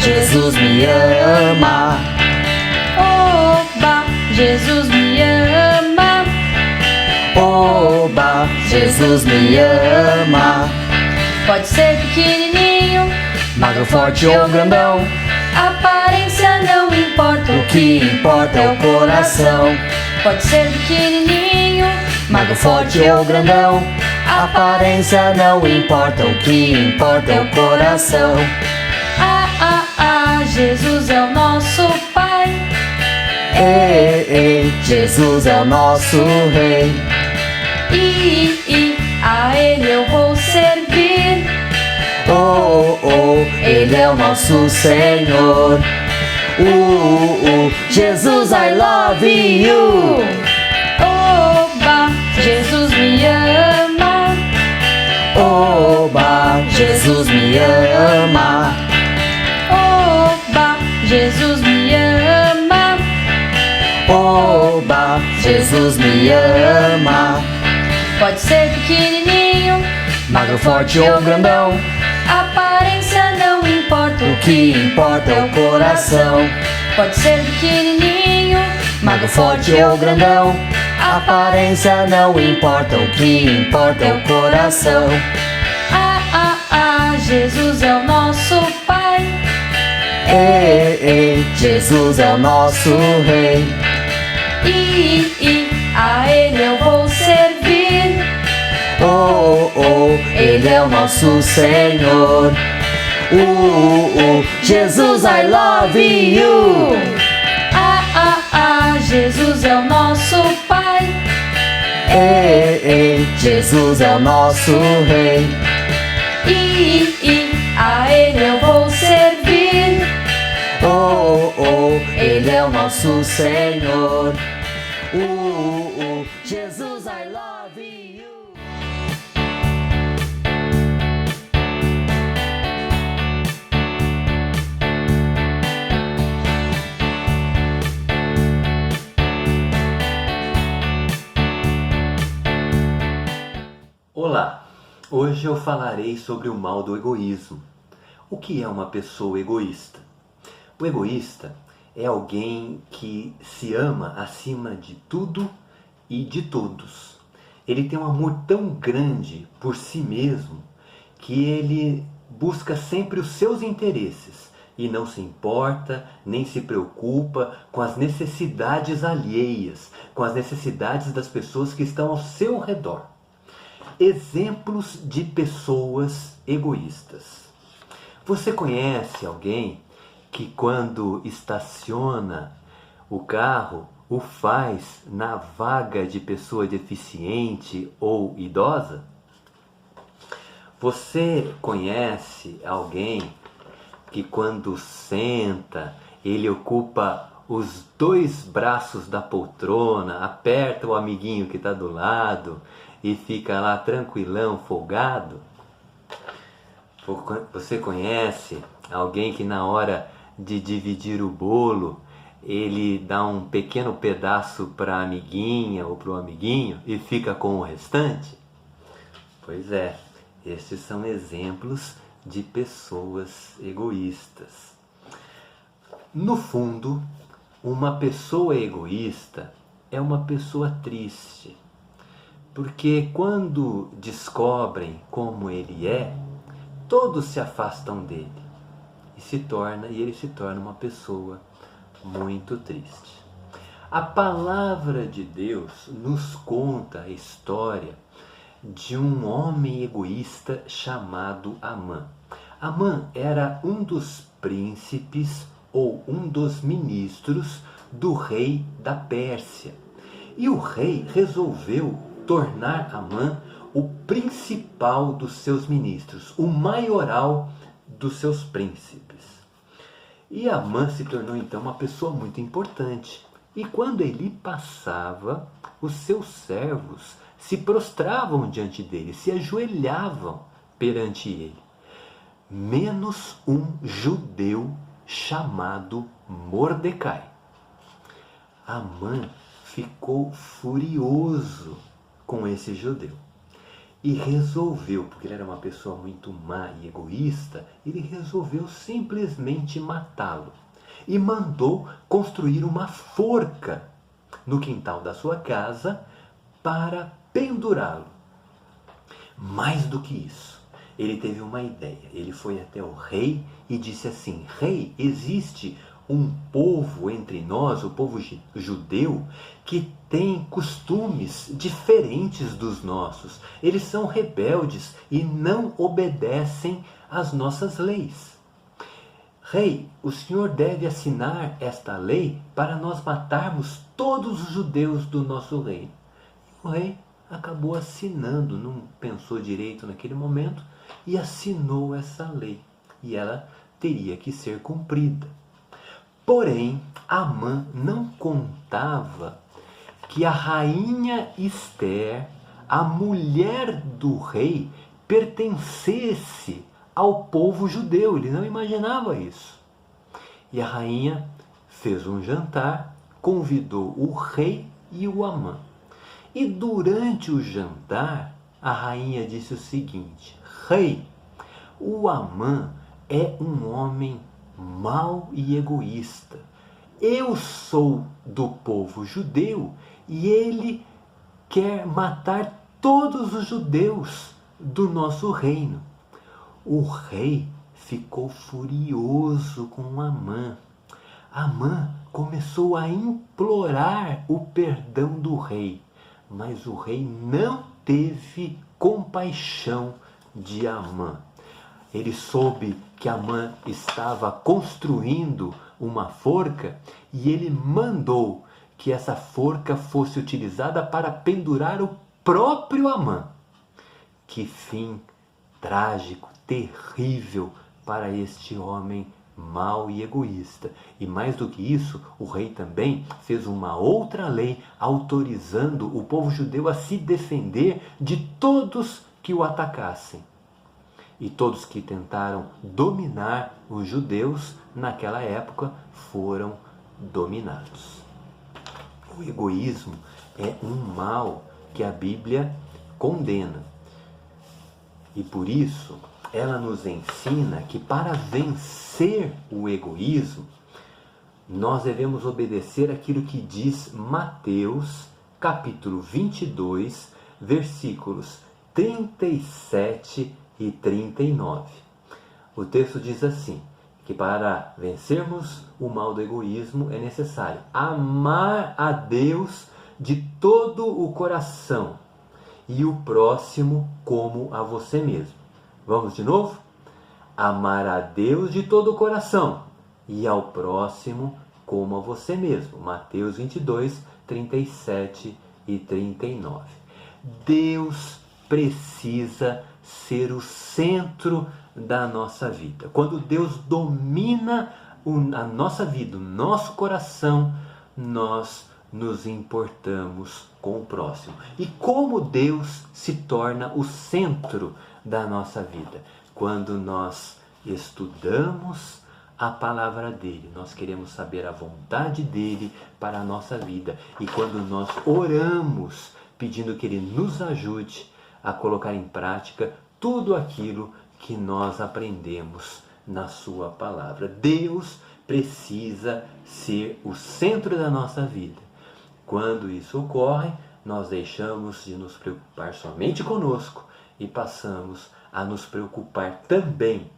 Jesus me ama. Oba, Jesus me ama. Oba, Jesus me ama. Pode ser pequenininho, Magro, forte ou grandão, aparência não importa, o que importa é o coração. Pode ser pequenininho, Magro, forte ou grandão, aparência não importa, o que importa é o coração. Jesus é o nosso Pai. Ei, Jesus é o nosso Rei. A Ele eu vou servir. Ele é o nosso Senhor. Jesus, I love you. Oba, Jesus me ama. Oba, Jesus me ama. Oba, Jesus me ama. Oba, Jesus me ama. Pode ser pequenininho, Magro, forte ou grandão, aparência não importa, o que importa é o coração. Pode ser pequenininho, Magro, forte ou grandão, aparência não importa, o que importa é o coração. Jesus é o nosso Pai. Ei, Jesus é o nosso Rei. A Ele eu vou servir. Ele é o nosso Senhor. Jesus, I love you. Jesus é o nosso Pai. Jesus é o nosso Rei. A Ele eu vou servir. Ele é o nosso Senhor. Jesus, I love you. Olá, hoje eu falarei sobre o mal do egoísmo. O que é uma pessoa egoísta? O egoísta é alguém que se ama acima de tudo e de todos. Ele tem um amor tão grande por si mesmo que ele busca sempre os seus interesses e não se importa, nem se preocupa com as necessidades alheias, com as necessidades das pessoas que estão ao seu redor. Exemplos de pessoas egoístas. Você conhece alguém que quando estaciona o carro, o faz na vaga de pessoa deficiente ou idosa? Você conhece alguém que quando senta, ele ocupa os dois braços da poltrona, aperta o amiguinho que está do lado e fica lá tranquilão, folgado? Você conhece alguém que na hora de dividir o bolo, ele dá um pequeno pedaço para a amiguinha ou para o amiguinho e fica com o restante? Pois é, estes são exemplos de pessoas egoístas. No fundo, uma pessoa egoísta é uma pessoa triste, porque quando descobrem como ele é, todos se afastam dele e ele se torna uma pessoa muito triste. A palavra de Deus nos conta a história de um homem egoísta chamado Amã. Amã era um dos príncipes ou um dos ministros do rei da Pérsia. E o rei resolveu tornar Amã o principal dos seus ministros, o maioral dos seus príncipes. E Amã se tornou então uma pessoa muito importante. E quando ele passava, os seus servos se prostravam diante dele, se ajoelhavam perante ele. Menos um judeu chamado Mordecai. Amã ficou furioso com esse judeu. e resolveu, porque ele era uma pessoa muito má e egoísta, ele resolveu simplesmente matá-lo. E mandou construir uma forca no quintal da sua casa para pendurá-lo. Mais do que isso, ele teve uma ideia. Ele foi até o rei e disse assim: Rei, existe um povo entre nós, o povo judeu, que tem costumes diferentes dos nossos. Eles são rebeldes e não obedecem às nossas leis. Rei, o senhor deve assinar esta lei para nós matarmos todos os judeus do nosso reino. O rei acabou assinando, não pensou direito naquele momento e assinou essa lei. E ela teria que ser cumprida. Porém, Amã não contava que a rainha Ester, a mulher do rei, pertencesse ao povo judeu. Ele não imaginava isso. E a rainha fez um jantar, convidou o rei e o Amã. E durante o jantar, a rainha disse o seguinte: Rei, o Amã é um homem mau e egoísta. Eu sou do povo judeu e ele quer matar todos os judeus do nosso reino. O rei ficou furioso com Amã. Amã começou a implorar o perdão do rei, mas o rei não teve compaixão de Amã. Ele soube que Amã estava construindo uma forca e ele mandou que essa forca fosse utilizada para pendurar o próprio Amã. Que fim trágico, terrível para este homem mau e egoísta. E mais do que isso, o rei também fez uma outra lei autorizando o povo judeu a se defender de todos que o atacassem. E todos que tentaram dominar os judeus naquela época foram dominados. O egoísmo é um mal que a Bíblia condena. E por isso, ela nos ensina que para vencer o egoísmo, nós devemos obedecer aquilo que diz Mateus, capítulo 22, versículos 37 e 39. O texto diz assim, que para vencermos o mal do egoísmo é necessário amar a Deus de todo o coração e o próximo como a você mesmo. Vamos de novo? Amar a Deus de todo o coração e ao próximo como a você mesmo. Mateus 22, 37 e 39. Deus precisa ser o centro da nossa vida. Quando Deus domina a nossa vida, o nosso coração, nós nos importamos com o próximo. E como Deus se torna o centro da nossa vida? Quando nós estudamos a palavra dele, nós queremos saber a vontade dele para a nossa vida. E quando nós oramos, pedindo que ele nos ajude a colocar em prática tudo aquilo que nós aprendemos na sua palavra. Deus precisa ser o centro da nossa vida. Quando isso ocorre, nós deixamos de nos preocupar somente conosco e passamos a nos preocupar também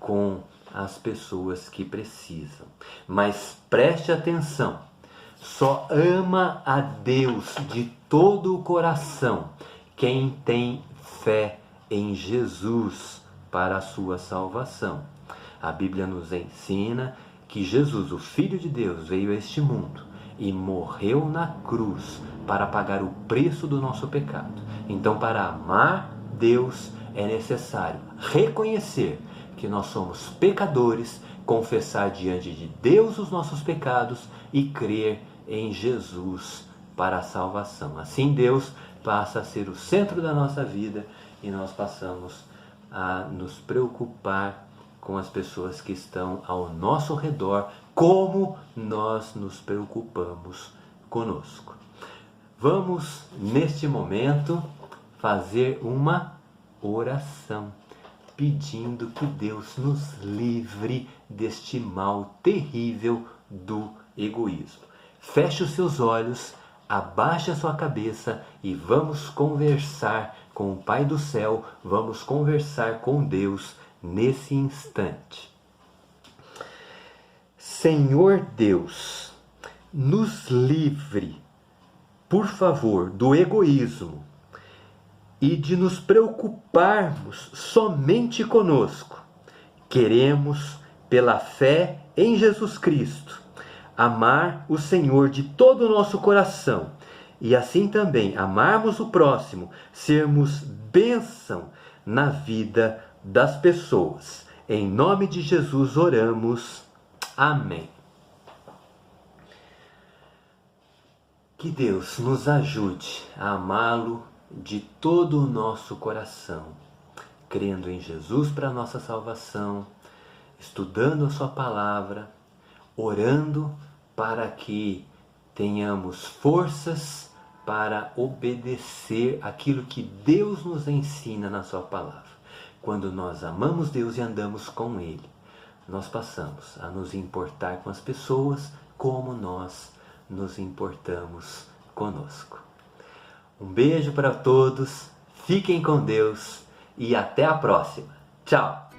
com as pessoas que precisam. Mas preste atenção, só ama a Deus de todo o coração quem tem fé em Jesus para a sua salvação. A Bíblia nos ensina que Jesus, o Filho de Deus, veio a este mundo e morreu na cruz para pagar o preço do nosso pecado. Então, para amar Deus, é necessário reconhecer que nós somos pecadores, confessar diante de Deus os nossos pecados e crer em Jesus para a salvação. Assim, Deus passa a ser o centro da nossa vida e nós passamos a nos preocupar com as pessoas que estão ao nosso redor, como nós nos preocupamos conosco. Vamos, neste momento, fazer uma oração, pedindo que Deus nos livre deste mal terrível do egoísmo. Feche os seus olhos, abaixe a sua cabeça e vamos conversar com o Pai do céu, vamos conversar com Deus nesse instante. Senhor Deus, nos livre, por favor, do egoísmo e de nos preocuparmos somente conosco. Queremos, pela fé em Jesus Cristo, amar o Senhor de todo o nosso coração e assim também amarmos o próximo, sermos bênção na vida das pessoas. Em nome de Jesus oramos. Amém. Que Deus nos ajude a amá-lo de todo o nosso coração, crendo em Jesus para a nossa salvação, estudando a sua palavra, orando para que tenhamos forças para obedecer aquilo que Deus nos ensina na sua palavra. Quando nós amamos Deus e andamos com Ele, nós passamos a nos importar com as pessoas como nós nos importamos conosco. Um beijo para todos, fiquem com Deus e até a próxima. Tchau!